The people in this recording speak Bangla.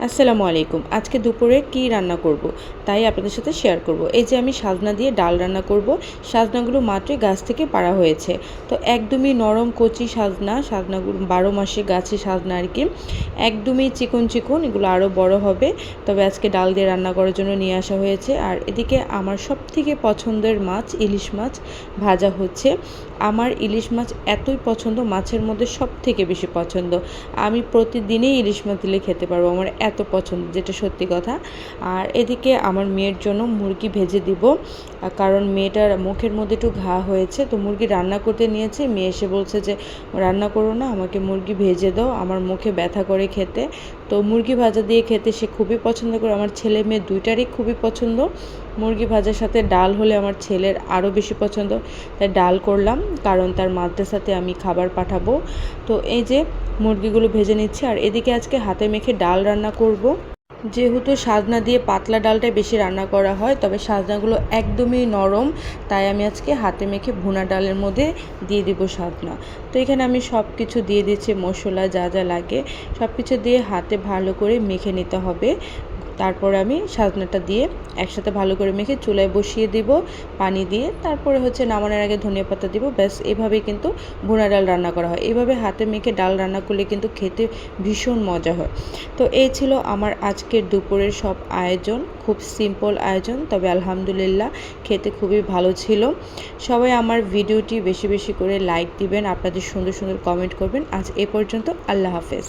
আসসালামু আলাইকুম। আজকে দুপুরে কি রান্না করব তাই আপনাদের সাথে শেয়ার করব। এই যে আমি সাজনা দিয়ে ডাল রান্না করব। সাজনাগুলো মাত্রই গাছ থেকে পাড়া হয়েছে। তো একদমই নরম কচি সাজনাগুলো 12 মাসে গাছে সাজনা আর কি। একদমই চিকন চিকন, এগুলো আরও বড় হবে। তবে আজকে ডাল দিয়ে রান্না করার জন্য নিয়ে আসা হয়েছে। আর এদিকে আমার সবথেকে পছন্দের মাছ ইলিশ মাছ ভাজা হচ্ছে। আমার ইলিশ মাছ এতই পছন্দ, মাছের মধ্যে সবথেকে বেশি পছন্দ। আমি প্রতিদিনই ইলিশ মাছ দিলে খেতে পারবো, আমার এত পছন্দ, যেটা সত্যি কথা। আর এদিকে আমার মেয়ের জন্য মুরগি ভেজে দিব, কারণ মেয়েটার মুখের মধ্যে একটু ঘা হয়েছে। তো মুরগি রান্না করতে নিয়েছে, মেয়ে এসে বলছে যে রান্না করো না, আমাকে মুরগি ভেজে দাও, আমার মুখে ব্যথা করে খেতে। তো মুরগি ভাজা দিয়ে খেতে সে খুবই পছন্দ করে। আমার ছেলে মেয়ে দুইটারই খুবই পছন্দ। মুরগি ভাজার সাথে ডাল হলে আমার ছেলের আরও বেশি পছন্দ, তাই ডাল করলাম, কারণ তার মাদ্রাসাতে আমি খাবার পাঠাবো। তো এই যে মুরগিগুলো ভেজে নিচ্ছি। আর এদিকে আজকে হাতে মেখে ডাল রান্না করব। যেহেতু সাজনা দিয়ে পাতলা ডালটাই বেশি রান্না করা হয়, তবে সাজনাগুলো একদমই নরম, তাই আমি আজকে হাতে মেখে ভুনা ডালের মধ্যে দিয়ে দিব সাজনা। তো এখানে আমি সব কিছু দিয়ে দিচ্ছি, মশলা যা যা লাগে সব কিছু দিয়ে হাতে ভালো করে মেখে নিতে হবে। তারপরে আমি সাজনাটা দিয়ে একসাথে ভালো করে মেখে চুলায় বসিয়ে দিব পানি দিয়ে। তারপরে নামানোর আগে ধনিয়া পাতা দিব। ব্যাস, এভাবেই কিন্তু ভুনা ডাল রান্না করা হয়। এভাবে হাতে মেখে ডাল রান্না করলে কিন্তু খেতে ভীষণ মজা হয়। তো এই ছিল আমার আজকের দুপুরের সব আয়োজন। খুব সিম্পল আয়োজন, তবে আলহামদুলিল্লাহ খেতে খুবই ভালো ছিল। সবাই আমার ভিডিওটি বেশি বেশি করে লাইক দিবেন, আপনাদের সুন্দর সুন্দর কমেন্ট করবেন। আজ এ পর্যন্ত, আল্লাহ হাফেজ।